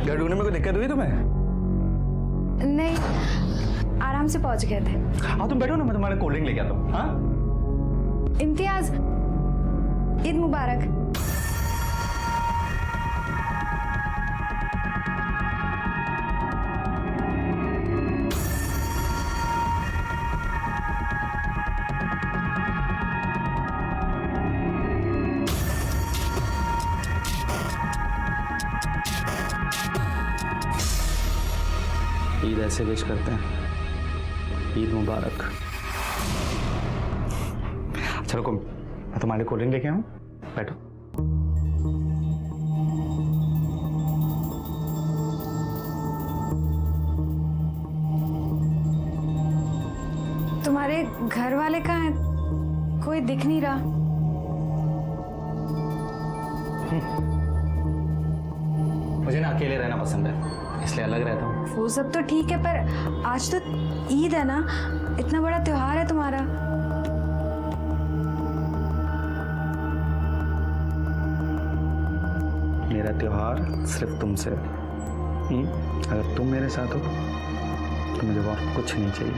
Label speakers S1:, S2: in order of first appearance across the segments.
S1: घर ढूंढने में कोई दिक्कत हुई तुम्हें?
S2: नहीं, आराम से पहुंच गए थे।
S1: हाँ तुम बैठो ना, मैं तुम्हारे कोल्ड ड्रिंक लेके आता हूँ। हाँ
S2: इम्तियाज, ईद मुबारक।
S1: ईद ऐसे विश करते हैं, ईद मुबारक। चलो को मैं तुम्हारे कोल्ड ड्रिंक लेके आऊँ, बैठो।
S2: तुम्हारे घर वाले कहाँ हैं? कोई दिख नहीं रहा।
S1: मुझे ना अकेले रहना पसंद है, इसलिए अलग रहता हूँ।
S2: वो सब तो ठीक है, पर आज तो ईद है ना, इतना बड़ा त्योहार है तुम्हारा।
S1: मेरा त्योहार सिर्फ तुमसे। अगर तुम मेरे साथ हो तो मुझे और कुछ नहीं चाहिए।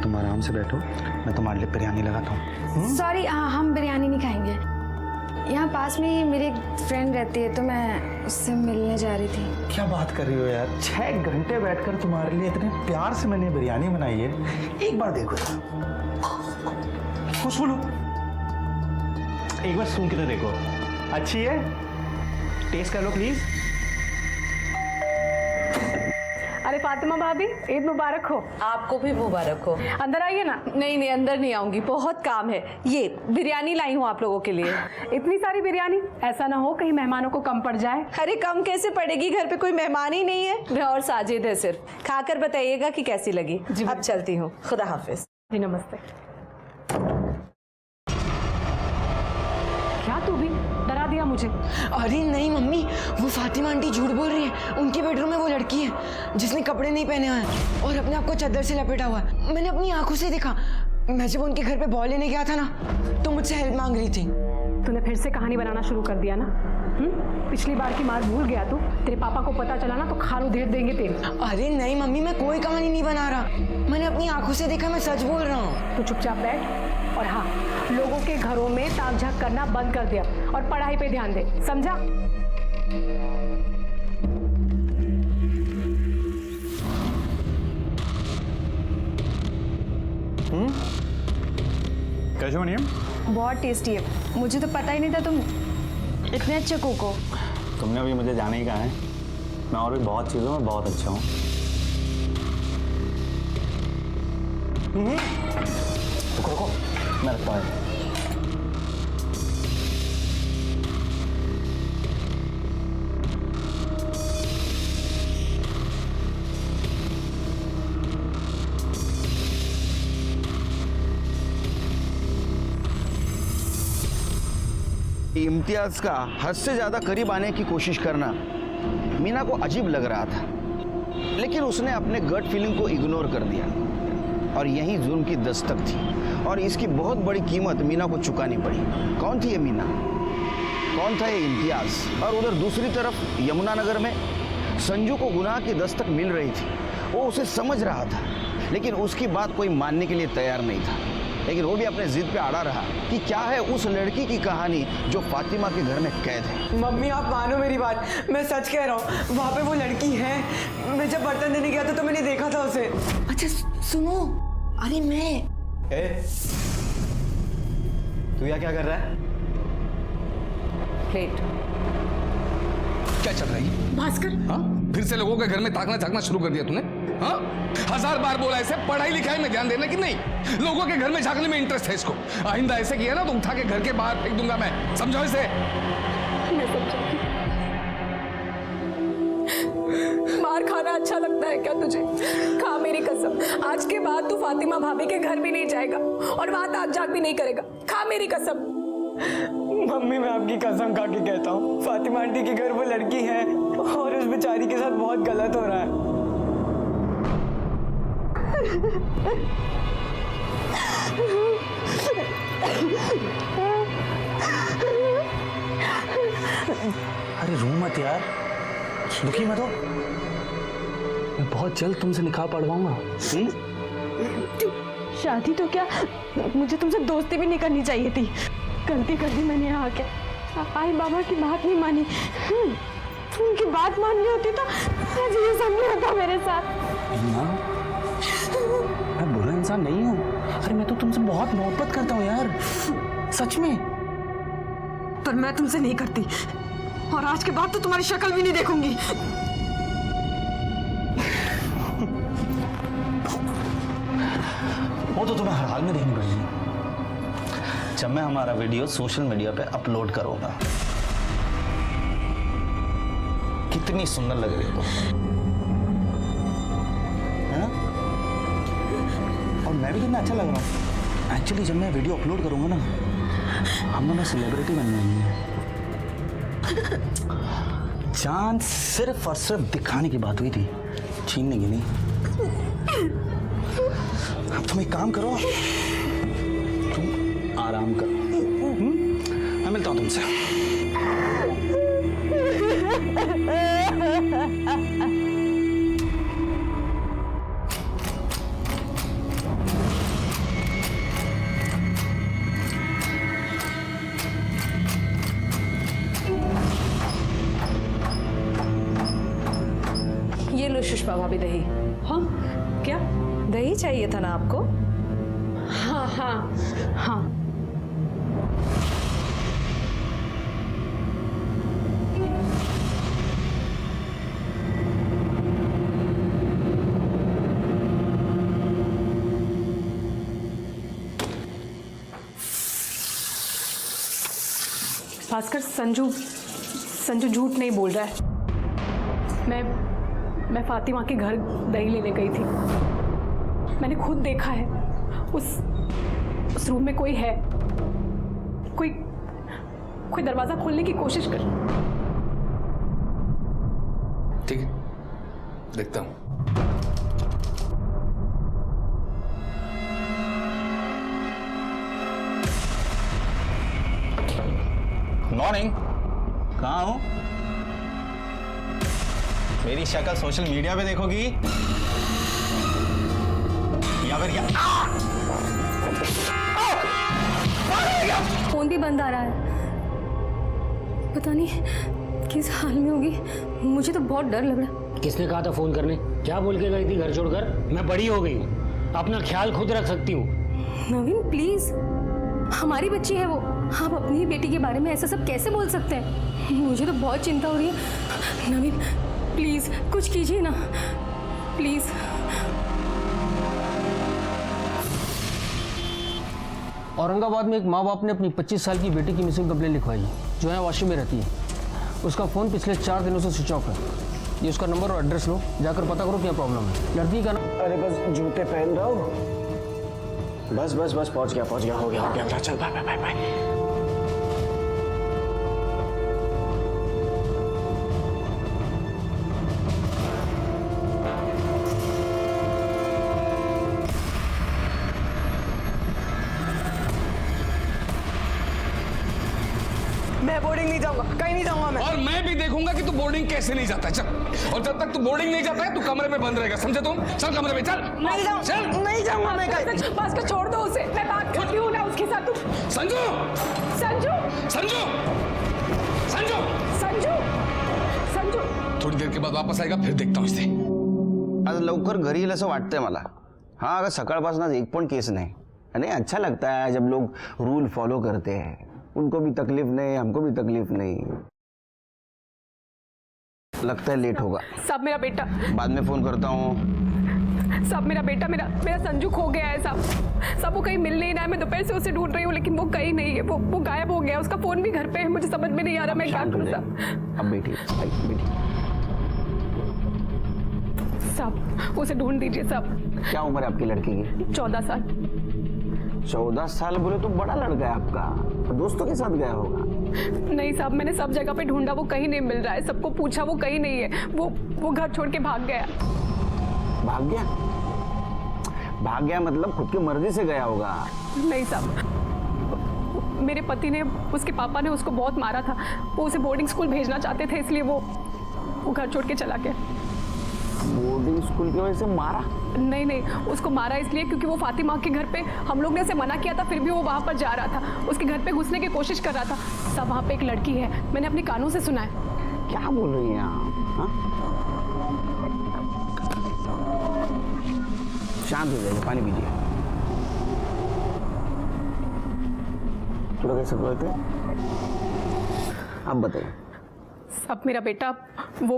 S1: तुम आराम से बैठो, मैं तुम्हारे लिए बिरयानी लगाता हूँ।
S2: सॉरी, हम बिरयानी नहीं खाएंगे। यहाँ पास में ही मेरी एक फ्रेंड रहती है, तो मैं उससे मिलने जा रही थी।
S1: क्या बात कर रही हो यार, 6 घंटे बैठकर तुम्हारे लिए इतने प्यार से मैंने बिरयानी बनाई है। एक बार देखो, खुशबू लो, एक बार सूंघ के तो देखो, अच्छी है? टेस्ट कर लो प्लीज।
S3: अरे फातिमा भाभी, ईद मुबारक हो।
S4: आपको भी मुबारक हो।
S3: अंदर आइए ना।
S4: नहीं नहीं, अंदर नहीं आऊंगी, बहुत काम है। ये बिरयानी लाई हूँ आप लोगों के लिए।
S3: इतनी सारी बिरयानी, ऐसा ना हो कहीं मेहमानों को कम पड़ जाए।
S4: अरे कम कैसे पड़ेगी, घर पे कोई मेहमान ही नहीं है, मैं और साजिद है सिर्फ। खाकर बताइएगा कि कैसी लगी। अब चलती हूँ, खुदा हाफिज।
S3: जी नमस्ते। क्या तू भी डरा दिया मुझे।
S5: अरे नहीं मम्मी, वो फातिमा आंटी झूठ बोल रही है। उनके बेडरूम में वो लड़की है जिसने कपड़े नहीं पहने हुए हैं और अपने आप को चादर से लपेटा हुआ है। मैंने अपनी आंखों से देखा। मैं जब उनके घर पे बॉल लेने गया था ना, तो मुझसे हेल्प मांग रही थी।
S3: तूने फिर से कहानी बनाना शुरू कर दिया ना। पिछली बार की मार भूल गया तू? तेरे पापा को पता चला ना तो खाल उधेड़ देंगे तेरी।
S5: अरे नहीं मम्मी, मैं कोई कहानी नहीं बना रहा। मैंने अपनी आंखों से देखा, मैं सच बोल रहा हूँ।
S3: तू चुपचाप बैठ और हाँ, लोगों के घरों में ताक झाक करना बंद कर दिया और पढ़ाई पे ध्यान दे, समझा?
S1: कैसे बनी है?
S2: बहुत टेस्टी है। मुझे तो पता ही नहीं था तुम इतने अच्छे कुक हो।
S1: तुमने अभी मुझे जाने ही कहा है, मैं और भी बहुत चीज़ों में बहुत अच्छा हूँ। रुको रुको, मैं रखता हूँ।
S6: इम्तियाज का हद से ज्यादा करीब आने की कोशिश करना मीना को अजीब लग रहा था, लेकिन उसने अपने गट फीलिंग को इग्नोर कर दिया और यही जुल्म की दस्तक थी और इसकी बहुत बड़ी कीमत मीना को चुकानी पड़ी। कौन थी ये मीना? कौन था ये इम्तियाज? और उधर दूसरी तरफ यमुनानगर में संजू को गुनाह की दस्तक मिल रही थी। वो उसे समझ रहा था, लेकिन उसकी बात कोई मानने के लिए तैयार नहीं था। लेकिन वो भी अपने जिद पे अड़ा रहा कि क्या है उस लड़की की कहानी जो फातिमा के घर में कैद है।
S5: मम्मी आप मानो मेरी बात, मैं सच कह रहा हूँ, वहाँ पे वो लड़की है। मैं जब बर्तन देने गया था तो मैंने देखा था उसे। अच्छा सुनो, अरे मैं
S1: तू यहाँ क्या कर रहा है?
S4: प्लेट
S7: क्या चल रही है?
S3: भास्कर,
S7: हाँ? फिर से लोगों के घर में ताकना झांकना शुरू कर दिया तूने? हाँ? 1000 बार बोला ऐसे पढ़ाई लिखाई में ध्यान देना कि नहीं, लोगों के घर में झांकने में इंटरेस्ट है इसको। आइंदा ऐसे किया ना तो उठा के घर के बाहर फेंक दूंगा मैं, समझो इसे।
S3: मैं समझाती। मार खाना अच्छा लगता है क्या तुझे? खा मेरी कसम, आज के बाद तू फातिमा भाभी के घर भी नहीं जाएगा और वहां ताक झाक भी नहीं करेगा। खा मेरी कसम।
S5: मम्मी मैं आपकी कसम खा के कहता हूँ, फातिमा आंटी के घर वो लड़की है और उस बेचारी के साथ बहुत गलत हो रहा है।
S1: अरे रो मत यार, दुखी मत हो, मैं बहुत जल्द तुमसे निकाह पढ़वाऊंगा।
S3: शादी तो क्या, मुझे तुमसे दोस्ती भी नहीं करनी चाहिए थी। गलती कर दी मैंने यहाँ आके। आई बाबा की बात नहीं मानी। उनकी बात माननी होती तो आज ये सब नहीं होता मेरे साथ।
S1: ना, मैं बुरा इंसान नहीं हूँ। अरे मैं तो तुमसे बहुत मोहब्बत करता हूँ यार, सच में।
S3: पर मैं तुमसे नहीं करती, और आज के बाद तो तुम्हारी शक्ल भी नहीं देखूंगी।
S1: वो तो तुम्हें हर हाल में देखनी पड़ेगी। जब मैं हमारा वीडियो सोशल मीडिया पे अपलोड करूंगा, कितनी सुंदर लग रही हो, है ना? और मैं भी कितना अच्छा लग रहा हूँ। एक्चुअली जब मैं वीडियो अपलोड करूंगा ना, हम दोनों सेलिब्रिटी बन जाएंगे। चांद सिर्फ और सिर्फ दिखाने की बात हुई थी, छीनने की नहीं। अब तुम एक काम करो, तुम आराम करो। मैं मिलता हूं तुमसे।
S4: ये लो सुषमा भाभी दही।
S3: हाँ क्या?
S4: दही चाहिए था ना आपको?
S3: हाँ हाँ हाँ। भास्कर, संजू झूठ नहीं बोल रहा है। मैं फातिमा के घर दही लेने गई थी। मैंने खुद देखा है, उस रूम में कोई है। कोई दरवाजा खोलने की कोशिश कर।
S7: ठीक है, देखता हूं।
S1: मॉर्निंग, कहाँ हो? मेरी शक्ल सोशल मीडिया पे देखोगी या फिर क्या?
S2: फोन भी बंद आ रहा है, पता नहीं किस हाल में होगी। मुझे तो बहुत डर लग रहा है।
S8: किसने कहा था फोन करने? क्या बोल के गई थी घर छोड़कर? मैं बड़ी हो गई हूँ, अपना ख्याल खुद रख सकती हूँ।
S2: नवीन प्लीज, हमारी बच्ची है वो, आप अपनी ही बेटी के बारे में ऐसा सब कैसे बोल सकते हैं? मुझे तो बहुत चिंता हो रही है। नवीन प्लीज कुछ कीजिए ना, प्लीज।
S8: औरंगाबाद में एक माँ बाप ने अपनी 25 साल की बेटी की मिसिंग कंप्लेंट लिखवाई है, जो है वाशी में रहती है। उसका फ़ोन पिछले 4 दिनों से स्विच ऑफ है। ये उसका नंबर और एड्रेस लो, जाकर पता करो क्या प्रॉब्लम है। लड़की का नाम।
S9: अरे बस जूते पहन रहा हूँ। बस पहुंच गया, हो गया। चल बाय।
S5: मैं बोर्डिंग नहीं जाऊंगा, कहीं नहीं जाऊंगा मैं।
S7: और मैं भी देखूंगा कि तू बोर्डिंग कैसे नहीं जाता है। चल, और जब तक तू बोर्डिंग नहीं जाता है, तू कमरे में बंद रहेगा, समझे तुम? चल कमरे में, चल।
S5: नहीं जाऊंगा,
S7: चल।
S5: नहीं जाऊंगा मैं कहीं।
S3: भास्कर छोड़ दो उसे, मैं बात करती हूँ ना उसके साथ। तुम
S7: संजू,
S3: संजू
S7: संजू, संजू,
S3: संजू संजू
S7: थोड़ी देर के बाद वापस आएगा, फिर देखता हूँ इसे।
S6: आज लवकर घरी येईल असं वाटतंय मला। हाँ, अगर सकाळपासून एक पण केस नहीं। नहीं, अच्छा लगता है जब लोग रूल फॉलो करते हैं। उनको भी तकलीफ नहीं, हमको भी तकलीफ नहीं। लगता है लेट होगा।
S3: सब मेरा बेटा,
S6: बाद में फोन करता हूँ।
S3: सब मेरा बेटा, मेरा संजू खो गया है। सब वो कहीं मिल नहीं रहा है। मैं दोपहर से उसे ढूंढ रही हूँ, लेकिन वो कहीं नहीं है। वो गायब हो गया। उसका फोन भी घर पे है। मुझे समझ में नहीं आ रहा मैं क्या करूँ।
S6: अब बेटी, बेटी,
S3: सब उसे ढूंढ दीजिए। सब।
S6: क्या उम्र है आपकी लड़की की?
S3: 14 साल।
S6: 14 साल बोले तो बड़ा लड़का है आपका। दोस्तों के साथ गया होगा।
S3: नहीं साहब, मैंने सब जगह पे ढूंढा, वो कहीं नहीं मिल रहा है। सबको पूछा, वो कहीं नहीं है। वो घर छोड़ के भाग गया।
S6: भाग गया? भाग गया मतलब खुद की मर्जी से गया होगा।
S3: नहीं साहब,
S2: मेरे पति ने, उसके पापा ने उसको बहुत मारा था। वो उसे बोर्डिंग स्कूल भेजना चाहते थे, इसलिए वो घर छोड़ के चला गया।
S6: बोर्डिंग स्कूल की वजह से मारा?
S2: नहीं नहीं, उसको मारा इसलिए क्योंकि वो फातिमा के घर पे, हम लोग ने उसे मना किया था, फिर भी वो वहाँ पर जा रहा था, उसके घर पे घुसने की कोशिश कर रहा था। सब वहाँ पे एक लड़की है, मैंने अपने कानों से सुना है।
S6: क्या बोल रही हैं आप? हाँ? शांत हो जाइए, पानी पीजिए। कैसे बोलते हैं? अब बताइए।
S2: अब मेरा बेटा वो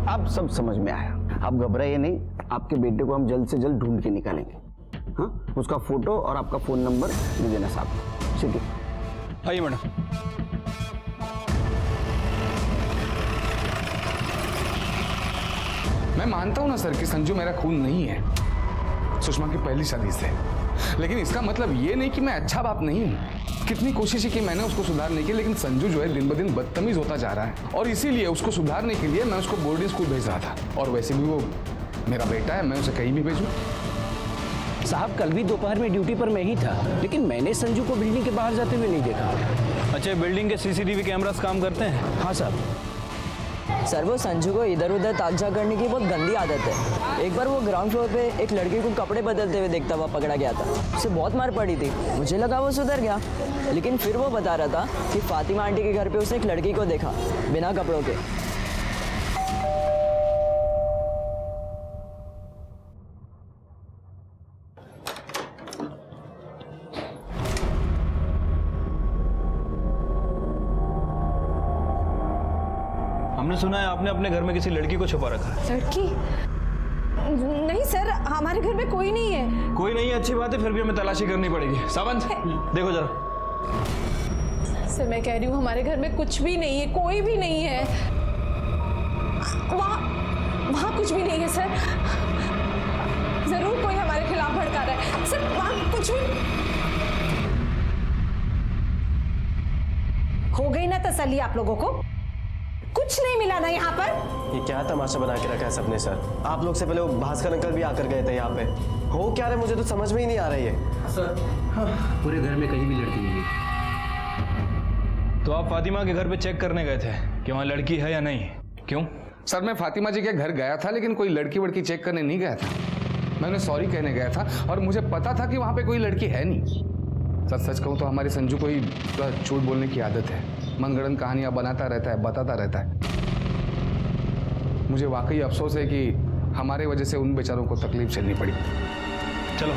S6: अब सब समझ में आया। आप घबराइए नहीं, आपके बेटे को हम जल्द से जल्द ढूंढ के निकालेंगे। हाँ, उसका फोटो और आपका फोन नंबर दे देना साहब। ठीक है,
S8: आइए मैडम।
S7: मैं मानता हूं ना सर कि संजू मेरा खून नहीं है, सुषमा की पहली शादी से, लेकिन इसका मतलब ये नहीं कि मैं अच्छा बाप नहीं हूं। कितनी कोशिश की मैंने उसको सुधारने की, लेकिन संजू जो है दिन ब दिन बदतमीज होता जा रहा है, और इसीलिए उसको सुधारने के लिए मैं उसको बोर्डिंग स्कूल भेज रहा था। और वैसे भी वो मेरा बेटा है, मैं उसे कहीं भी भेजूं।
S10: साहब कल भी दोपहर में ड्यूटी पर मैं ही था, लेकिन मैंने संजू को बिल्डिंग के बाहर जाते हुए नहीं देखा।
S8: अच्छा, बिल्डिंग के सीसीटीवी कैमरास काम करते हैं?
S10: हाँ साहब।
S11: सर वो संजू को इधर उधर ताकझा करने की बहुत गंदी आदत है। एक बार वो ग्राउंड फ्लोर पे एक लड़की को कपड़े बदलते हुए देखता हुआ पकड़ा गया था। उसे बहुत मार पड़ी थी, मुझे लगा वो सुधर गया, लेकिन फिर वो बता रहा था कि फातिमा आंटी के घर पे उसने एक लड़की को देखा बिना कपड़ों के।
S8: हमने सुना है आपने अपने घर में किसी लड़की को छुपा रखा है।
S4: लड़की? नहीं सर, हमारे घर में कोई नहीं है।
S8: कोई नहीं है, अच्छी बात है, फिर भी हमें तलाशी करनी पड़ेगी। सावन देखो जरा।
S4: सर मैं कह रही हूँ हमारे घर में कुछ भी नहीं है, कोई भी नहीं है। वहाँ कुछ भी नहीं है सर। जरूर कोई हमारे खिलाफ भड़का रहा है सर, वहाँ कुछ भी। हो गई ना तसल्ली आप लोगों को? कुछ नहीं मिला ना यहाँ पर?
S9: ये क्या तमाशा बना के रखा है सबने सर? आप लोग से पहले वो भास्कर अंकल भी आकर गए थे यहाँ पे। हो क्या रहा है मुझे तो समझ में ही नहीं आ रही है
S10: सर। हाँ, पूरे घर में कहीं भी लड़की नहीं है।
S8: तो आप फातिमा के घर पे चेक करने गए थे कि वहाँ लड़की है या नहीं? क्यों?
S7: सर मैं फातिमा जी के घर गया था, लेकिन कोई लड़की वड़की चेक करने नहीं गया था। मैं उन्हें सॉरी कहने गया था, और मुझे पता था कि वहाँ पे कोई लड़की है नहीं। सच कहूँ तो हमारे संजू को ही झूठ बोलने की आदत है, मनगढ़ंत कहानियां बनाता रहता है, बताता रहता है। मुझे वाकई अफसोस है कि हमारे वजह से उन बेचारों को तकलीफ झेलनी पड़ी।
S8: चलो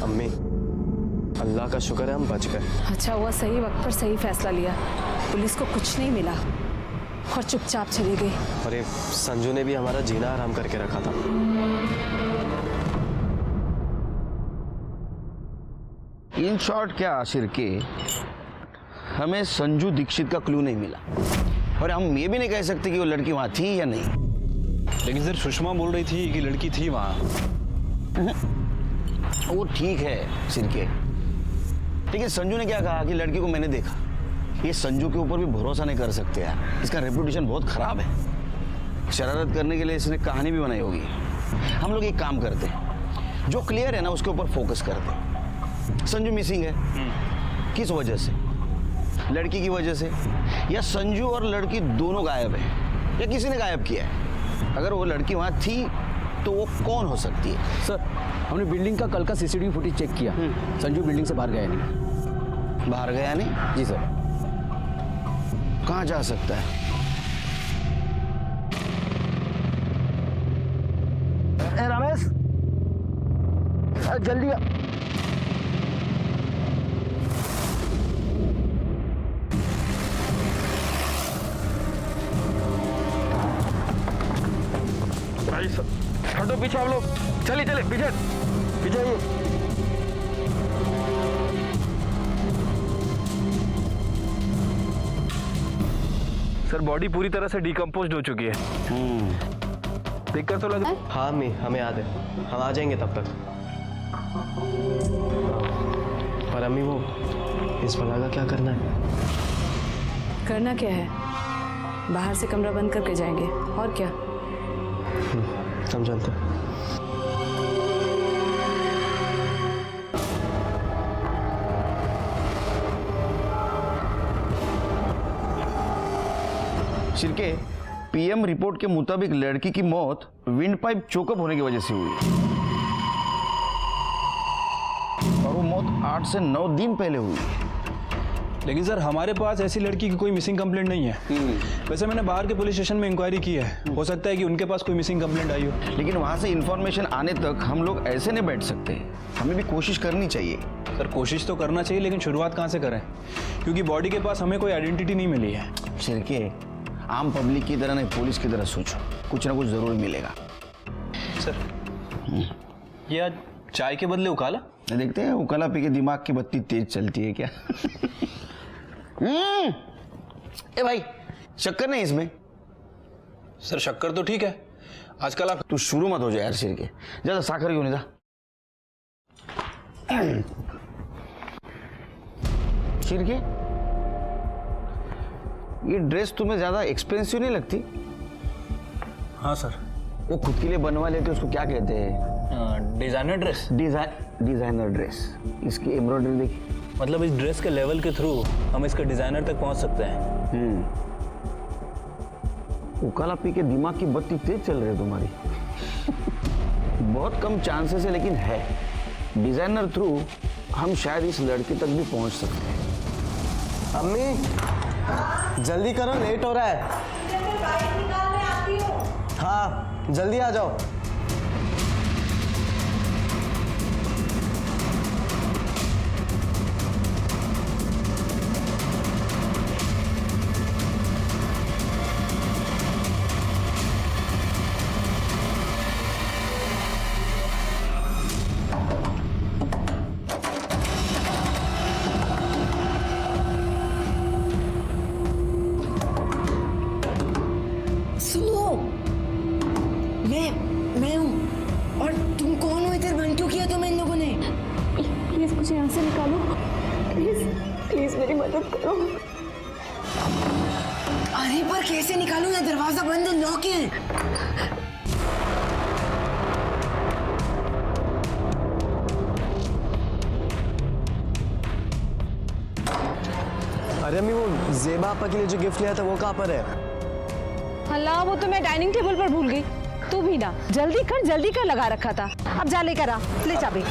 S9: अम्मी, अल्लाह का शुक्र है हम बच गए।
S4: अच्छा हुआ सही वक्त पर सही फैसला लिया। पुलिस को कुछ नहीं मिला और चुपचाप चली गई।
S9: और ये संजू ने भी हमारा जीना आराम करके रखा था।
S6: इन शॉर्ट क्या आशिर के, हमें संजू दीक्षित का क्लू नहीं मिला, और हम ये भी नहीं कह सकते कि वो लड़की वहां थी या नहीं।
S8: लेकिन सर सुषमा बोल रही थी कि लड़की थी वहाँ।
S6: वो ठीक है सिरके, लेकिन संजू ने क्या कहा कि लड़की को मैंने देखा। ये संजू के ऊपर भी भरोसा नहीं कर सकते यार, इसका रेपुटेशन बहुत खराब है। शरारत करने के लिए इसने कहानी भी बनाई होगी। हम लोग एक काम करते हैं, जो क्लियर है ना उसके ऊपर फोकस करते हैं। संजू मिसिंग है, किस वजह से? लड़की की वजह से, या संजू और लड़की दोनों गायब है, या किसी ने गायब किया है? अगर वो लड़की वहां थी तो वो कौन हो सकती है?
S10: सर हमने बिल्डिंग का कल का सीसीटीवी फुटेज चेक किया, संजू बिल्डिंग से बाहर गया नहीं।
S6: बाहर गया नहीं?
S10: जी सर।
S6: कहाँ जा सकता है?
S10: रमेश जल्दी आ।
S8: हटो पीछे आप लोग, चलिए चले पीछे पीछे आइए। सर बॉडी पूरी तरह से डिकम्पोज्ड हो चुकी है। दिक्कत तो लग रही
S9: हाँ अम्मी, हमें याद है, हम आ जाएंगे तब तक। पर अम्मी वो इस बला का क्या करना है?
S4: करना क्या है, बाहर से कमरा बंद करके जाएंगे और क्या।
S9: हम चलते हैं।
S6: शिर्के, पीएम रिपोर्ट के मुताबिक लड़की की मौत विंड पाइप चोकअप होने की वजह से हुई और वो मौत 8 से 9 दिन पहले हुई।
S12: लेकिन सर हमारे पास ऐसी लड़की की कोई मिसिंग कंप्लेंट नहीं है। वैसे मैंने बाहर के पुलिस स्टेशन में इंक्वायरी की है, हो सकता है कि उनके पास कोई मिसिंग कंप्लेंट आई हो।
S6: लेकिन वहां से इंफॉर्मेशन आने तक हम लोग ऐसे नहीं बैठ सकते, हमें भी कोशिश करनी चाहिए।
S12: सर कोशिश तो करना चाहिए, लेकिन शुरुआत कहाँ से करें, क्योंकि बॉडी के पास हमें कोई आइडेंटिटी नहीं मिली है।
S6: शिर्के, आम पब्लिक की तरह नहीं, पुलिस की तरह सोचो, कुछ ना कुछ जरूर मिलेगा।
S12: सर ये आज चाय के बदले उकाला?
S6: देखते हैं उकाला पी के दिमाग की बत्ती तेज चलती है क्या। ए भाई, शक्कर नहीं इसमें?
S12: सर शक्कर तो ठीक है, आजकल आप
S6: तू शुरू मत हो जाए यार शिर्के, ज्यादा साकर क्यों नहीं था। शिर्के, ये ड्रेस तुम्हें ज्यादा एक्सपेंसिव नहीं लगती?
S12: हाँ सर।
S6: वो खुद के लिए बनवा लेते, उसको क्या कहते हैं?
S12: Designer dress.
S6: Designer dress. इसकी एम्ब्रॉयडरी देखी,
S12: मतलब इस ड्रेस के लेवल के थ्रू हम इसके डिजाइनर तक पहुंच सकते हैं।
S6: उकाला पी के दिमाग की बत्ती तेज चल रही है तुम्हारी। बहुत कम चांसेस है, लेकिन है। डिजाइनर थ्रू हम शायद इस लड़के तक भी पहुंच सकते हैं।
S9: अम्मी जल्दी करो, लेट हो रहा है। हाँ जल्दी आ जाओ।
S5: सुनो, मैं हूँ। और तुम कौन हो? इधर बंद क्यों किया तुम्हें इन लोगों ने?
S3: प्लीज मुझे यहाँ से निकालो, प्लीज प्लीज मेरी मदद करो।
S5: अरे पर कैसे निकालूं? ना दरवाजा बंद है, लॉक है।
S9: अरे अम्मी वो जेबा आपा के लिए जो गिफ्ट लिया था वो कहाँ पर है?
S3: अल्लाह, वो तो मैं डाइनिंग टेबल पर भूल गई। तू भी ना जल्दी कर लगा रखा था। अब जा लेकर आ, ले चाबी।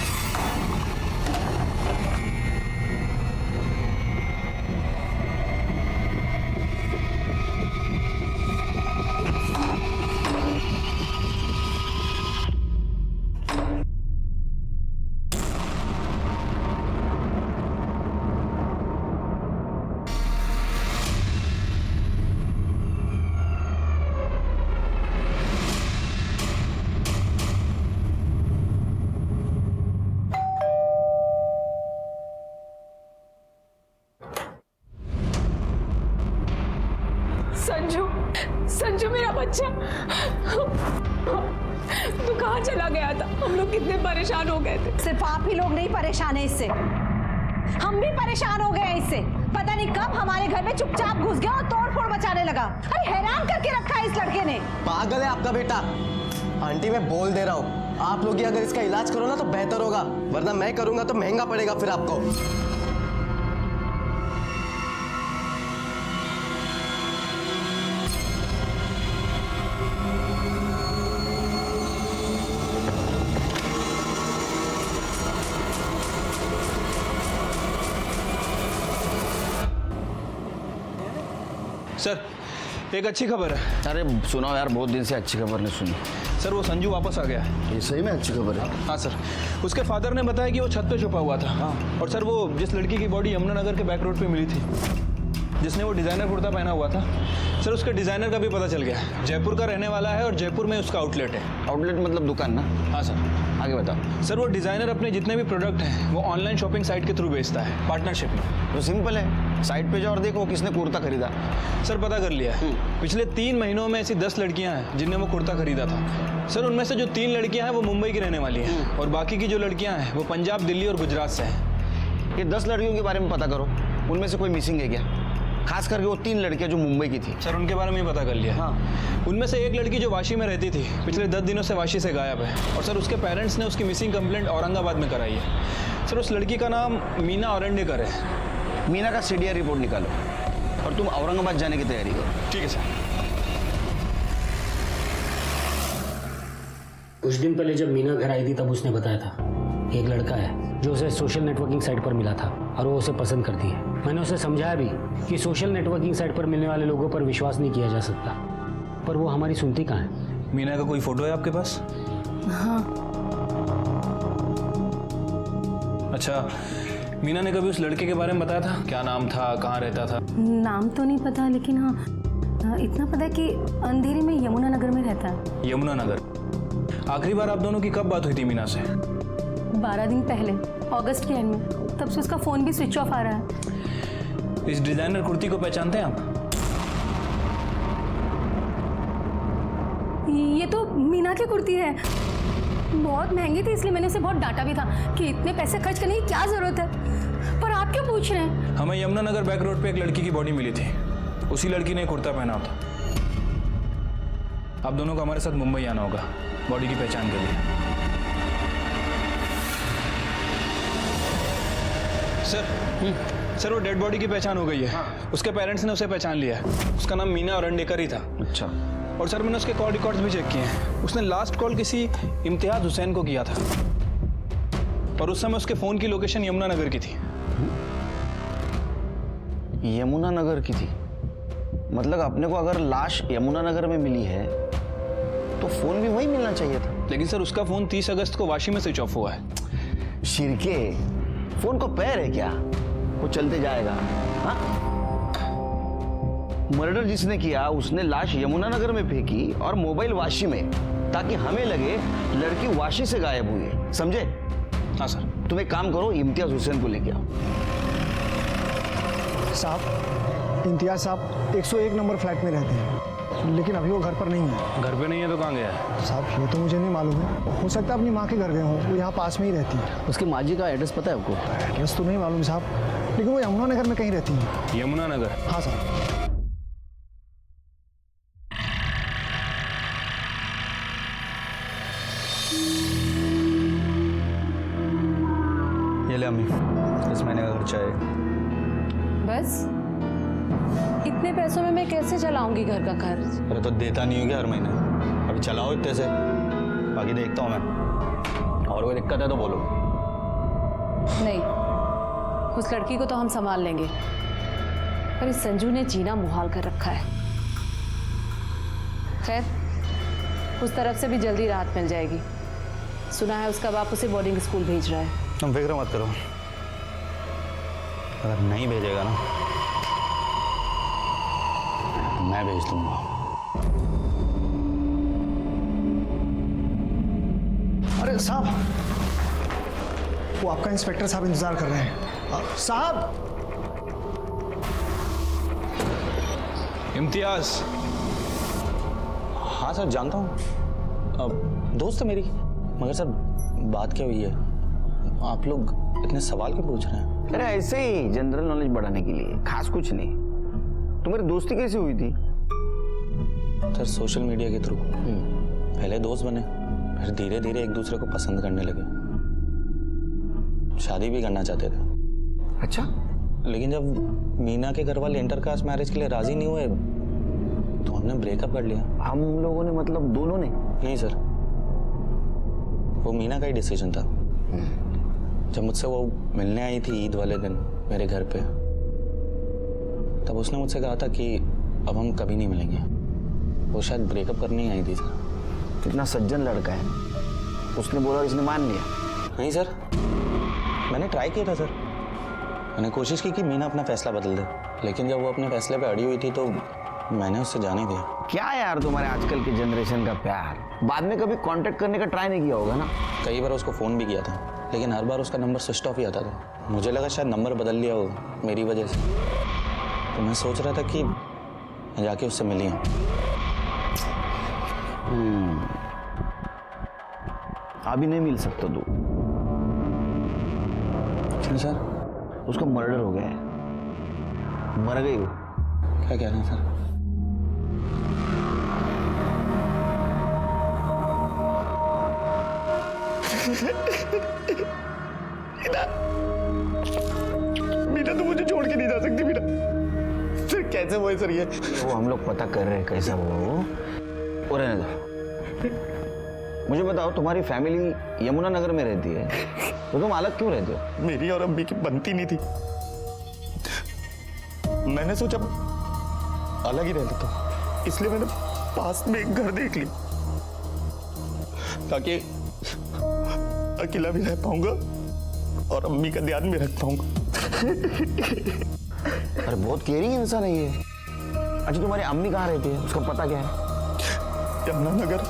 S2: संजू मेरा बच्चा, तू कहाँ चला गया था? हम लोग कितने परेशान हो गए थे।
S4: सिर्फ आप ही लोग नहीं परेशान है इससे, हम भी परेशान हो गए हैं इससे। पता नहीं कब हमारे घर में चुपचाप घुस गया और तोड़फोड़ मचाने लगा। अरे हैरान करके रखा है इस लड़के ने।
S9: पागल है आपका बेटा। आंटी मैं बोल दे रहा हूँ, आप लोग ही अगर इसका इलाज करो ना तो बेहतर होगा, वरना मैं करूंगा तो महंगा पड़ेगा फिर आपको।
S12: सर एक अच्छी खबर है।
S6: अरे सुनाओ यार, बहुत दिन से अच्छी खबर नहीं सुनी।
S12: सर वो संजू वापस आ गया है।
S6: ये सही में अच्छी खबर है?
S12: हाँ सर, उसके फादर ने बताया कि वो छत पे छुपा हुआ था। और सर वो जिस लड़की की बॉडी यमुनानगर के बैक रोड पे मिली थी, जिसने वो डिज़ाइनर कुर्ता पहना हुआ था, सर उसके डिज़ाइनर का भी पता चल गया। जयपुर का रहने वाला है और जयपुर में उसका आउटलेट है।
S6: आउटलेट मतलब दुकान ना?
S12: हाँ सर।
S6: आगे बताओ।
S12: सर वो डिज़ाइनर अपने जितने भी प्रोडक्ट हैं वो ऑनलाइन शॉपिंग साइट के थ्रू बेचता है, पार्टनरशिप में।
S6: तो सिंपल है, साइट पे जाओ और देखो किसने कुर्ता खरीदा।
S12: सर पता कर लिया है। पिछले 3 महीनों में ऐसी 10 लड़कियां हैं जिनने वो कुर्ता खरीदा था। सर उनमें से जो 3 लड़कियां हैं वो मुंबई की रहने वाली हैं और बाकी की जो लड़कियां हैं वो पंजाब, दिल्ली और गुजरात से हैं।
S6: ये 10 लड़कियों के बारे में पता करो, उनमें से कोई मिसिंग है क्या? खास करके वो 3 लड़कियां जो मुंबई की थी।
S12: सर उनके बारे में ही पता कर लिया। हाँ। उनमें से एक लड़की जो वाशी में रहती थी पिछले 10 दिनों से वाशी से गायब है और सर उसके पेरेंट्स ने उसकी मिसिंग कंप्लेंट औरंगाबाद में कराई है। सर उस लड़की का नाम मीना औरंडेकर है।
S6: मीना का सीडीआर रिपोर्ट निकालो और तुम औरंगाबाद जाने की तैयारी करो।
S12: ठीक है सर।
S8: कुछ दिन पहले जब मीना घर आई थी तब उसने बताया था कि एक लड़का है जो उसे सोशल नेटवर्किंग साइट पर मिला था और वो उसे पसंद करती है। मैंने उसे समझाया भी कि सोशल नेटवर्किंग साइट पर मिलने वाले लोगों पर विश्वास नहीं किया जा सकता, पर वो हमारी सुनती कहाँ है।
S12: मीना का कोई फोटो है आपके पास?
S2: हाँ।
S12: अच्छा, मीना ने कभी उस लड़के के बारे में बताया था? क्या नाम था, कहाँ रहता था?
S2: नाम तो नहीं पता, लेकिन हाँ इतना पता है कि अंधेरी में यमुना नगर में रहता है।
S12: यमुना नगर। आखिरी बार आप दोनों की कब बात हुई थी मीना से?
S2: 12 दिन पहले, अगस्त के एंड में। तब से उसका फ़ोन भी स्विच ऑफ आ रहा है।
S12: इस डिजाइनर कुर्ती को पहचानते हैं आप?
S2: ये तो मीना की कुर्ती है। बहुत महंगी थी, इसलिए मैंने उसे बहुत डांटा भी था कि इतने पैसे खर्च करने की क्या ज़रूरत है। पर आप क्यों पूछ रहे हैं?
S12: हमें यमुना नगर बैक रोड पे एक लड़की की बॉडी मिली थी, उसी लड़की ने कुर्ता पहना था। आप दोनों को हमारे साथ मुंबई आना होगा बॉडी की पहचान के लिए। सर वो डेड बॉडी की पहचान हो गई है। हाँ। उसके पेरेंट्स ने उसे पहचान लिया है। उसका नाम मीना औरंडेकर ही था।
S6: अच्छा।
S12: और सर मैंने उसके कॉल रिकॉर्ड्स भी चेक किए हैं। उसने लास्ट कॉल किसी इम्तियाज हुसैन को किया था और उस समय उसके फ़ोन की लोकेशन यमुना नगर की थी।
S6: यमुना नगर की थी? मतलब अपने को अगर लाश यमुना नगर में मिली है तो फ़ोन भी वही मिलना चाहिए था।
S12: लेकिन सर उसका फ़ोन 30 अगस्त को वाशी में स्विच ऑफ हुआ है।
S6: शिरके, फोन को पैर है क्या? वो चलते जाएगा। हाँ? मर्डर जिसने किया उसने लाश यमुना नगर में फेंकी और मोबाइल वाशी में, ताकि हमें लगे लड़की वाशी से गायब हुई है। समझे?
S12: हाँ सर।
S6: तुम एक काम करो, इम्तियाज हुसैन को लेके आओ।
S13: साहब, इम्तियाज साहब 101 नंबर फ्लैट में रहते हैं, लेकिन अभी वो घर पर नहीं है।
S12: घर पे नहीं है तो कहाँ गया है?
S13: साहब ये तो मुझे नहीं मालूम है, हो सकता है अपनी माँ के घर गए हों, वो यहाँ पास में ही रहती है।
S10: उसकी माँ जी का एड्रेस पता है आपको?
S13: एड्रेस तो नहीं मालूम साहब, लेकिन वो यमुना नगर में कहीं रहती है।
S12: यमुना नगर?
S13: हाँ साहब।
S12: ये ले अम्मी, इस महीने का खर्चा है।
S4: बस इतने पैसों में मैं कैसे चलाऊंगी घर का खर्च?
S12: अरे तो देता नहीं हो क्या हर महीने? अभी चलाओ इतने से, बाकी देखता हूँ मैं। और कोई दिक्कत है तो बोलो।
S4: नहीं, उस लड़की को तो हम संभाल लेंगे, पर इस संजू ने जीना मुहाल कर रखा है। खैर, उस तरफ से भी जल्दी राहत मिल जाएगी। सुना है उसका बाप उसे बोर्डिंग स्कूल भेज रहा है।
S12: तुम फिक्र मत करो, अगर नहीं भेजेगा ना मैं भेज दूंगा।
S13: अरे साहब, वो आपका इंस्पेक्टर साहब इंतजार कर रहे हैं। साहब!
S12: इम्तियाज।
S14: हाँ सर, जानता हूँ, दोस्त है मेरी। मगर सर बात क्या हुई है? आप लोग इतने सवाल क्यों पूछ रहे हैं?
S6: अरे ऐसे ही जनरल नॉलेज बढ़ाने के लिए, खास कुछ नहीं। तुम्हारी दोस्ती कैसे हुई थी?
S14: सर सोशल मीडिया के थ्रू। पहले दोस्त बने, फिर धीरे धीरे एक दूसरे को पसंद करने लगे, शादी भी करना चाहते थे।
S6: अच्छा?
S14: लेकिन जब मीना के घर वाले इंटर कास्ट मैरिज के लिए राजी नहीं हुए तो हमने ब्रेकअप कर लिया।
S6: हम लोगों ने मतलब दोनों ने?
S14: नहीं सर, वो मीना का ही डिसीजन था। जब मुझसे वो मिलने आई थी ईद वाले दिन मेरे घर पे, तब उसने मुझसे कहा था कि अब हम कभी नहीं मिलेंगे। वो शायद ब्रेकअप करने ही आई थी सर।
S6: कितना सज्जन लड़का है। उसने बोला और इसने मान लिया?
S14: नहीं सर, मैंने ट्राई किया था सर, मैंने कोशिश की कि मीना अपना फैसला बदल दे, लेकिन जब वो अपने फैसले पे अड़ी हुई थी तो मैंने उससे जाने दिया।
S6: क्या यार तुम्हारे आजकल की जनरेशन का प्यार, बाद में कभी कांटेक्ट करने का ट्राई नहीं किया होगा ना?
S14: कई बार उसको फ़ोन भी किया था, लेकिन हर बार उसका नंबर स्विच ऑफ ही आता था। मुझे लगा शायद नंबर बदल लिया हो मेरी वजह से, तो मैं सोच रहा था कि मैं जाके उससे मिली हूँ।
S6: अभी नहीं मिल सकता तू।
S14: क्यों सर?
S6: उसका मर्डर हो गया है, मर गई वो।
S14: क्या कह रहे हैं सर?
S6: मीना तो मुझे छोड़ के नहीं जा सकती। मीना फिर कैसे हुआ सर ये? वो हम लोग पता कर रहे हैं कैसा हुआ वो। और रहने दो। मुझे बताओ, तुम्हारी फैमिली यमुना नगर में रहती है, तो तुम अलग क्यों रहते हो?
S1: मेरी और अम्मी की बनती नहीं थी, मैंने सोचा अलग ही रह लेता हूं, इसलिए मैंने पास में एक घर देख लिया ताकि अकेला भी रह पाऊंगा और अम्मी का ध्यान भी रख पाऊंगा।
S6: अरे बहुत केयरिंग इंसान है ये। अच्छा तुम्हारी अम्मी कहाँ रहती है, उसका पता क्या है?
S1: यमुना नगर,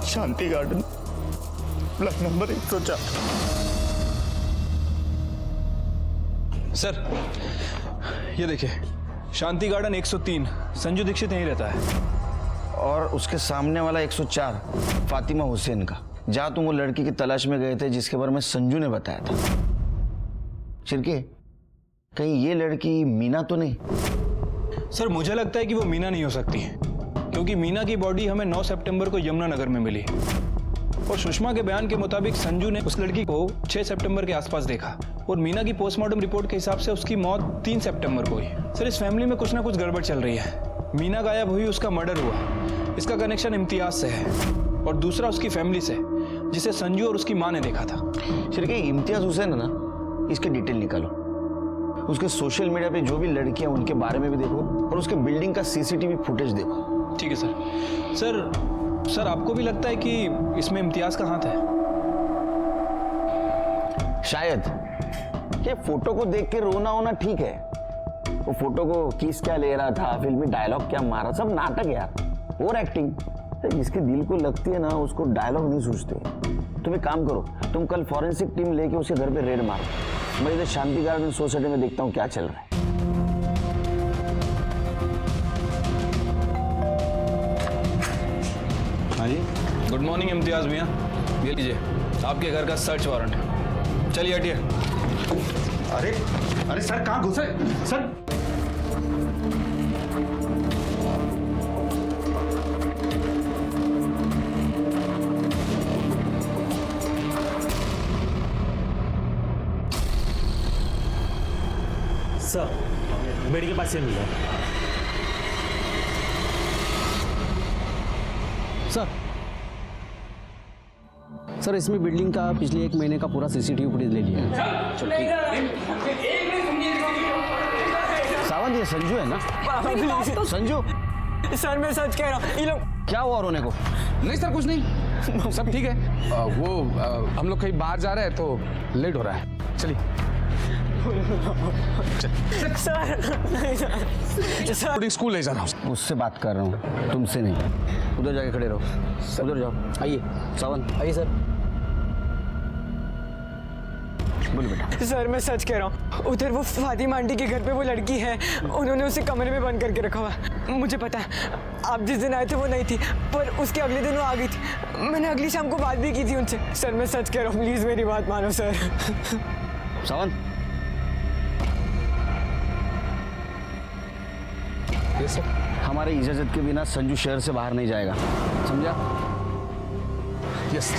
S1: शांति गार्डन, ब्लॉक नंबर 104।
S12: सर ये देखिए, शांति गार्डन 103, संजू दीक्षित यहीं रहता है।
S6: और उसके सामने वाला 104 फातिमा हुसैन का, जहां तुम वो लड़की की तलाश में गए थे जिसके बारे में संजू ने बताया था। शिरके, कहीं ये लड़की मीना तो नहीं?
S12: सर मुझे लगता है कि वो मीना नहीं हो सकती, क्योंकि मीना की बॉडी हमें 9 सितंबर को यमुना नगर में मिली और सुषमा के बयान के मुताबिक संजू ने उस लड़की को 6 सितंबर के आसपास देखा और मीना की पोस्टमार्टम रिपोर्ट के हिसाब से उसकी मौत 3 सितंबर को हुई। सर इस फैमिली में कुछ ना कुछ गड़बड़ चल रही है। मीना गायब हुई, उसका मर्डर हुआ, इसका कनेक्शन इम्तियाज से है और दूसरा उसकी फैमिली से, जिसे संजू और उसकी माँ ने देखा था।
S6: शिरके, इम्तियाज हुसैन है ना, इसके डिटेल निकालो, उसके सोशल मीडिया पे जो भी लड़कियां उनके बारे में भी देखो और उसके बिल्डिंग का सीसीटीवी फुटेज देखो।
S12: ठीक है सर। सर आपको भी लगता है कि इसमें इम्तियाज का हाथ है?
S6: शायद। ये फोटो को देख के रोना होना ठीक है, वो फोटो को किस क्या ले रहा था, फिल्मी डायलॉग क्या मारा, सब नाटक यार, और एक्टिंग। जिसके दिल को लगती है ना उसको डायलॉग नहीं सूझते। तुम एक काम करो, तुम कल फॉरेंसिक टीम लेके उसके घर पे रेड मारो। मैं इधर शांति गार्डन सोसाइटी में देखता हूँ क्या चल रहा है।
S12: हाँ जी, गुड मॉर्निंग इम्तियाज मियाँ, ये लीजिए आपके घर का सर्च वारंट। चलिए हटिए।
S1: अरे सर कहाँ घुसे सर?
S10: सर बेड के पास से मिल रहा है।
S8: सर इसमें बिल्डिंग का पिछले 1 महीने का पूरा सीसीटीवी फुटेज ले लिया है।
S6: सावंत, ये संजू है ना? संजू
S5: सर मैं सच कह रहा हूँ, ये लोग
S6: क्या हुआ रोने को?
S7: नहीं सर कुछ नहीं, सब ठीक है। हम लोग कहीं बाहर जा रहे हैं तो लेट हो रहा है, चलिए।
S5: सर
S7: स्कूल ले जा रहा हूँ।
S6: उससे बात कर रहा हूँ, तुमसे नहीं। उधर जाके खड़े रहो, उधर जाओ।
S8: आइए
S6: सावंत
S8: आइए सर।
S6: बोलो बेटा।
S5: सर मैं सच कह रहा हूँ, उधर वो फातिमा आंटी के घर पे वो लड़की है, उन्होंने उसे कमरे में बंद करके रखा हुआ। मुझे पता है आप जिस दिन आए थे वो नहीं थी, पर उसके अगले दिन वो आ गई थी। मैंने अगली शाम को बात भी की थी उनसे। सर मैं सच कह रहा हूँ, प्लीज मेरी बात मानो सर।
S6: सावंत,
S7: सर
S6: हमारे इजाजत के बिना संजू शहर से बाहर नहीं जाएगा, समझा?
S7: यस।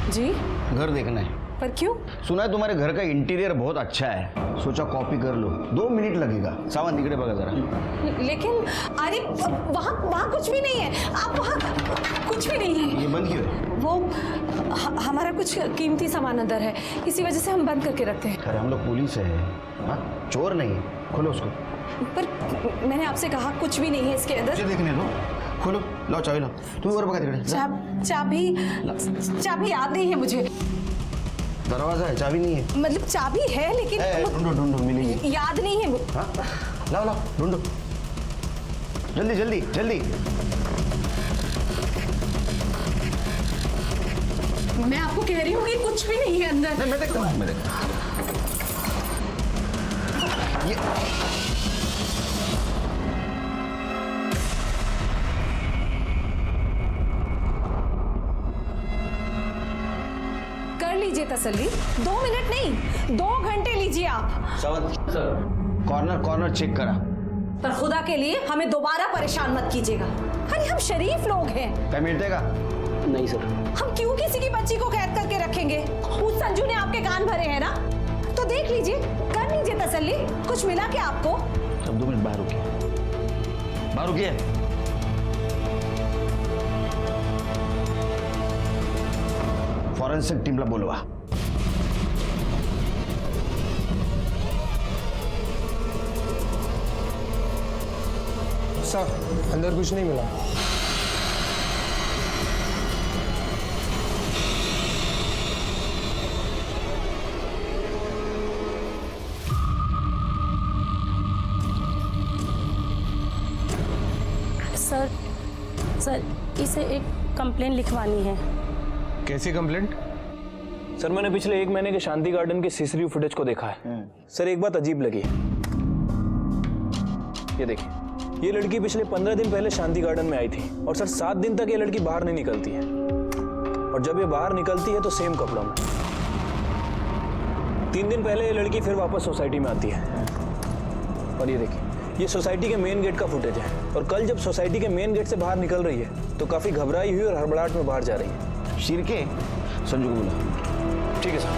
S2: जी
S6: घर देखना है।
S4: पर क्यों?
S6: सुना है तुम्हारे घर का इंटीरियर बहुत अच्छा है, सोचा कॉपी कर लो। 2 मिनट लगेगा। सावन इकड़े बघा जरा।
S4: लेकिन अरे वहाँ कुछ भी नहीं है। आप वहाँ कुछ भी नहीं है।
S6: ये बंद क्यों है?
S4: वो हमारा कुछ कीमती सामान अंदर है, इसी वजह से हम बंद करके रखते हैं।
S6: अरे हम लोग पुलिस है, हाँ चोर नहीं। खोलो उसको।
S4: पर मैंने आपसे कहा कुछ भी नहीं है इसके अंदर।
S6: मुझे देखने दो। खोलो, लाओ चाबी लाओ। तुम और बघा तिकडे।
S4: चाबी याद नहीं है मुझे।
S6: दरवाजा है, चाबी नहीं है।
S4: मतलब चाबी है लेकिन
S6: ढूंढो मिलेगी।
S4: याद नहीं है वो।
S6: हाँ लाओ ढूंढो, जल्दी जल्दी जल्दी।
S4: मैं आपको कह रही हूँ कि कुछ भी नहीं है अंदर।
S6: नहीं, मैं देखता हूँ। ये
S4: कर लीजिए तसल्ली। 2 मिनट नहीं, 2 घंटे लीजिए आप।
S6: सर कॉर्नर चेक करा।
S4: पर खुदा के लिए हमें दोबारा परेशान मत कीजिएगा। अरे हम शरीफ लोग हैं।
S6: क्या मिलतेगा?
S10: नहीं सर।
S4: हम क्यों किसी की बच्ची को कैद करके रखेंगे? उस संजू ने आपके कान भरे हैं ना, तो देख लीजिए, कर लीजिए तसल्ली। कुछ मिला क्या आपको?
S6: अब 2 मिनट बाहर रुकिए। फॉरेंसिक टीमला बोलवा।
S13: सर अंदर कुछ नहीं मिला।
S2: सर इसे एक कंप्लेन लिखवानी है।
S12: कैसी कंप्लेंट? सर मैंने पिछले 1 महीने के शांति गार्डन के सीसीटीवी फुटेज को देखा है। सर एक बात अजीब लगी। ये देखिए, ये लड़की पिछले 15 दिन पहले शांति गार्डन में आई थी और सर 7 दिन तक ये लड़की बाहर नहीं निकलती है, और जब ये बाहर निकलती है तो सेम कपड़ों में। 3 दिन पहले ये लड़की फिर वापस सोसाइटी में आती है, और ये देखिए, ये सोसाइटी के मेन गेट का फुटेज है। और कल जब सोसाइटी के मेन गेट से बाहर निकल रही है तो काफी घबराई हुई और हड़बड़ाहट में बाहर जा रही है।
S6: शिरके संजू को बुला।
S12: ठीक है सर।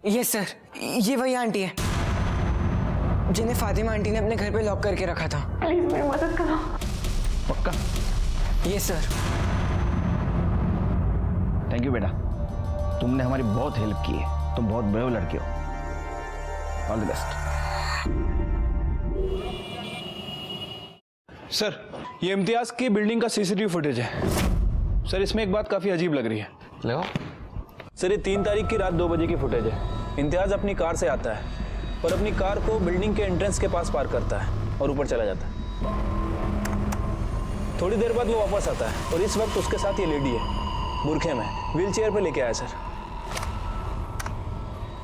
S5: यस सर, ये वही आंटी है जिन्हें फातिमा आंटी ने अपने घर पे लॉक करके रखा था।
S3: प्लीज मेरी मदद करो।
S6: पक्का?
S5: Yes sir.
S6: थैंक यू बेटा, तुमने हमारी बहुत हेल्प की है। तुम बहुत ब्रेव लड़के हो। All the best.
S12: सर ये इम्तियाज की बिल्डिंग का सीसीटीवी फुटेज है। सर इसमें एक बात काफी अजीब लग रही है।
S6: लगाओ।
S12: सर ये 3 तारीख की रात 2 बजे की फुटेज है। इम्तियाज अपनी कार से आता है और अपनी कार को बिल्डिंग के एंट्रेंस के पास पार्क करता है और ऊपर चला जाता है। थोड़ी देर बाद वो वापस आता है और इस वक्त उसके साथ ये लेडी है, बुरखे में, व्हील चेयर पर लेके आया सर।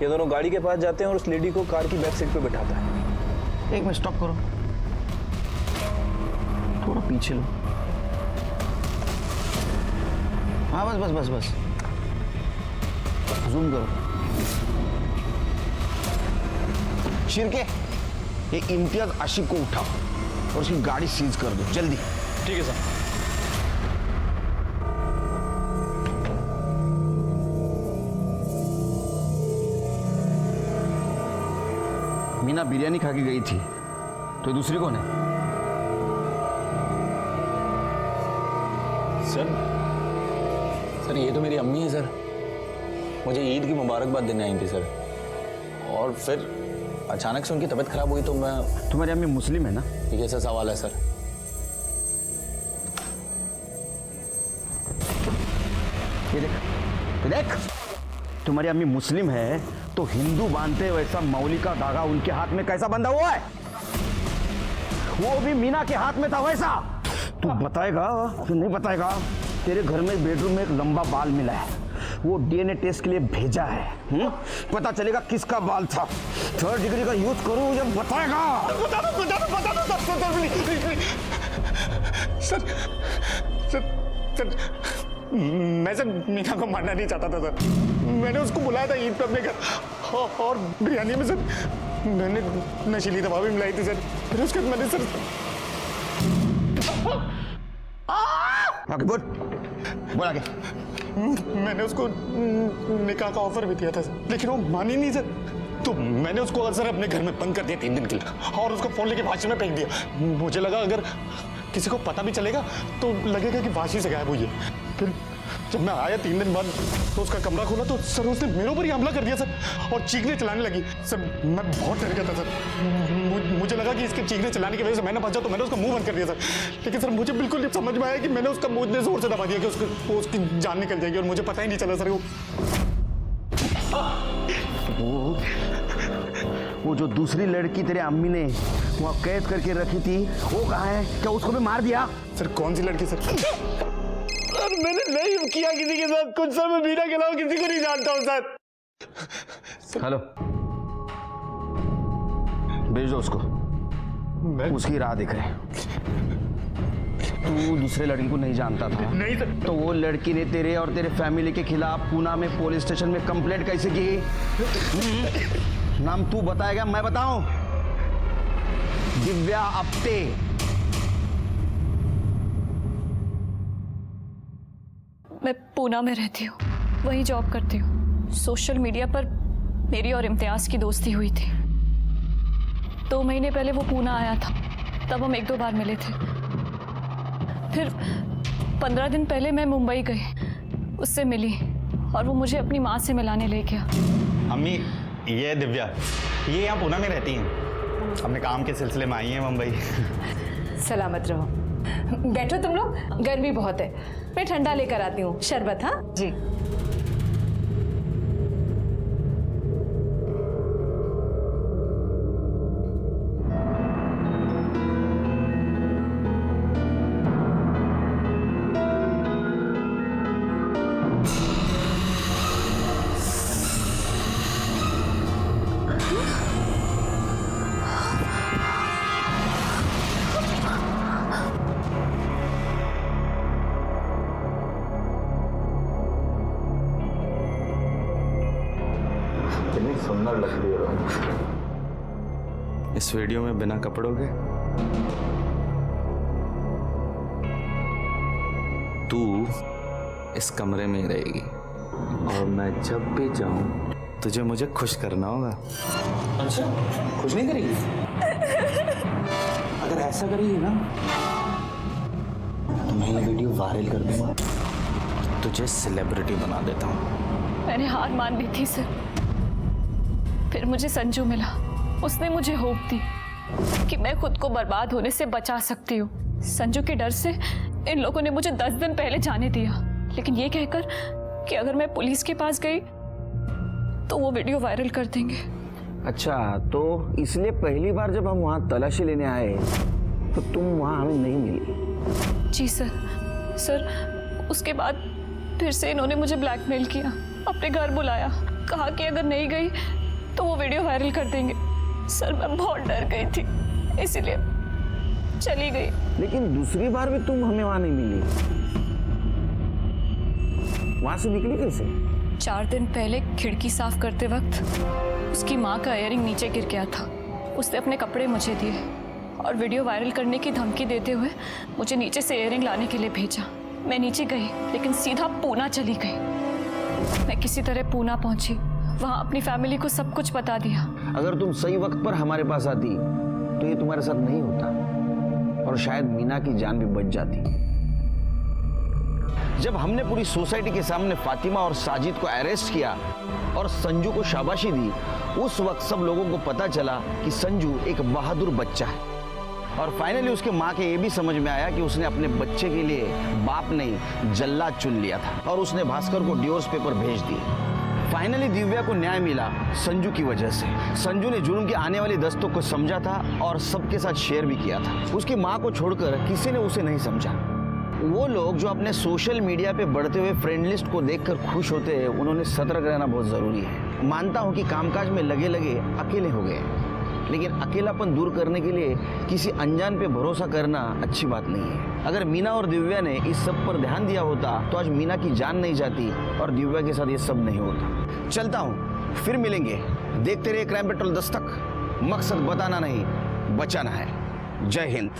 S12: ये दोनों गाड़ी के पास जाते हैं और उस लेडी को कार की बैक सीट पे बिठाता है।
S6: एक मिनट स्टॉप करो, थोड़ा पीछे लो। हाँ बस जूम करो। शिरके, ये इम्तियाज आशिक को उठाओ और उसकी गाड़ी सीज कर दो जल्दी।
S12: ठीक है सर।
S6: मीना बिरयानी खा के गई थी, तो दूसरी कौन है?
S14: सर ये तो मेरी अम्मी है सर। मुझे ईद की मुबारकबाद देने आई थी सर, और फिर अचानक से उनकी तबीयत खराब हुई तो मैं।
S6: तुम्हारी अम्मी मुस्लिम है ना?
S14: ये कैसा सवाल है सर?
S6: ये देख, तुम्हारी अम्मी मुस्लिम है तो हिंदू बांधते वैसा मौली का धागा उनके हाथ में कैसा बंधा हुआ है? वो भी मीना के हाथ में था वैसा। तू बताएगा कि नहीं बताएगा? तेरे घर में बेडरूम में एक लंबा बाल मिला है, वो डीएनए टेस्ट के लिए भेजा है। पता चलेगा किसका बाल था। 3rd डिग्री का यूज करूं या बताएगा?
S13: बता दो सर। मैं सर मीना को मारना नहीं चाहता था सर। मैंने उसको बुलाया था ईद पे अपने घर, और बिरयानी में सर मैंने नशीली दवा भी मिलाई थी सर। फिर उसके बाद मैंने सर
S6: अकबर बोला के
S13: मैंने उसको निकाह का ऑफर भी दिया था सर, लेकिन वो मानी नहीं सर। तो मैंने उसको सर अपने घर में बंद कर दिया 3 दिन के लिए और उसका फोन लेके वाशी में फेंक दिया। मुझे लगा अगर किसी को पता भी चलेगा तो लगेगा कि वाशी से गायब हुई है। फिर जब मैं आया 3 दिन बाद तो उसका कमरा खोला तो सर उसने मेरे ऊपर ही हमला कर दिया सर और चीखने चलाने लगी। सर मैं बहुत डर गया था सर, मुझे लगा कि इसके चीखने चलाने की वजह से मैंने फंसा तो मैंने उसका मुंह बंद कर दिया सर। लेकिन सर मुझे बिल्कुल नहीं समझ में आया कि मैंने उसका मुंह इतने जोर से दबा दिया कि उसकी जान निकल जाएगी और मुझे पता ही नहीं चला सर।
S6: वो जो दूसरी लड़की तेरे अम्मी ने वहाँ कैद करके रखी थी वो कहाँ है? क्या उसको भी मार दिया?
S13: सर कौन सी लड़की सर? सर मैंने नहीं किया किसी के साथ कुछ सर, मैं मीना के अलावा किसी को नहीं जानता हूँ सर।
S6: हेलो, भेज दो उसको, उसकी राह देख रहे। तू दूसरे लड़की को नहीं जानता था?
S13: नहीं सर।
S6: तो वो लड़की ने तेरे और तेरे फैमिली के खिलाफ पूना में पुलिस स्टेशन में कंप्लेंट कैसे की? नाम तू बताएगा मैं बताऊं? दिव्या आप्टे।
S15: मैं पूना में रहती हूँ, वहीं जॉब करती हूँ। सोशल मीडिया पर मेरी और इम्तियाज़ की दोस्ती हुई थी। 2 महीने पहले वो पूना आया था, तब हम 1-2 बार मिले थे। फिर 15 दिन पहले मैं मुंबई गई, उससे मिली और वो मुझे अपनी माँ से मिलाने ले गया।
S16: अम्मी, ये दिव्या, ये यहाँ पूना में रहती हैं, अपने काम के सिलसिले में आई हैं मुंबई।
S4: सलामत रहो। बैठो तुम लोग, गर्मी बहुत है, मैं ठंडा लेकर आती हूँ। शरबत? हाँ जी।
S14: सुंदर लग रही हो इस वीडियो में बिना कपड़ों के। तू इस कमरे में ही रहेगी और मैं जब भी जाऊं तुझे मुझे खुश करना होगा।
S1: अच्छा, खुश नहीं करेगी? अगर ऐसा करेगी ना तो मैं ये वीडियो वायरल कर दूंगा,
S14: तुझे सेलिब्रिटी बना देता हूँ।
S15: मैंने हार मान ली थी सर, फिर मुझे संजू मिला। उसने मुझे होप दी कि मैं खुद को बर्बाद होने से बचा सकती हूँ। संजू के डर से इन लोगों ने मुझे 10 दिन पहले जाने दिया, लेकिन ये कहकर कि अगर मैं पुलिस के पास गई तो वो वीडियो वायरल कर देंगे।
S6: अच्छा, तो इसलिए पहली बार जब हम वहाँ तलाशी लेने आए तो तुम वहाँ हमें नहीं मिली?
S15: जी सर, उसके बाद फिर से इन्होंने मुझे ब्लैकमेल किया, अपने घर बुलाया, कहा कि अगर नहीं गई तो वो वीडियो वायरल कर देंगे। सर मैं बहुत डर गई थी, इसीलिए चली गई।
S6: लेकिन दूसरी बार भी तुम हमें वहां नहीं मिली, वहां से निकली कैसे?
S15: 4 दिन पहले खिड़की साफ करते वक्त उसकी माँ का इयररिंग नीचे गिर गया था। उसने अपने कपड़े मुझे दिए और वीडियो वायरल करने की धमकी देते हुए मुझे नीचे से इयररिंग लाने के लिए भेजा। मैं नीचे गई लेकिन सीधा पूना चली गई। मैं किसी तरह पूना पहुंची, वहां अपनी फैमिली को सब कुछ बता दिया।
S6: अगर तुम सही वक्त पर हमारे पास आती तो ये तुम्हारे साथ नहीं होता और शायद मीना की जान भी बच जाती। जब हमने पूरी सोसाइटी के सामने फातिमा और साजिद को अरेस्ट किया और संजू को शाबाशी दी, उस वक्त सब लोगों को पता चला कि संजू एक बहादुर बच्चा है। और फाइनली उसके माँ के ये भी समझ में आया कि उसने अपने बच्चे के लिए बाप नहीं जल्लाद चुन लिया था और उसने भास्कर को डिवोर्स पेपर भेज दिए। फाइनली दिव्या को न्याय मिला संजू की वजह से। संजू ने जुर्म के आने वाली दस्तों को समझा था और सबके साथ शेयर भी किया था। उसकी माँ को छोड़कर किसी ने उसे नहीं समझा। वो लोग जो अपने सोशल मीडिया पे बढ़ते हुए फ्रेंड लिस्ट को देखकर खुश होते हैं, उन्होंने सतर्क रहना बहुत जरूरी है। मानता हूँ कि कामकाज में लगे लगे अकेले हो गए, लेकिन अकेलापन दूर करने के लिए किसी अनजान पे भरोसा करना अच्छी बात नहीं है। अगर मीना और दिव्या ने इस सब पर ध्यान दिया होता तो आज मीना की जान नहीं जाती और दिव्या के साथ ये सब नहीं होता। चलता हूँ, फिर मिलेंगे। देखते रहिए क्राइम पेट्रोल दस्तक, मकसद बताना नहीं बचाना है। जय हिंद।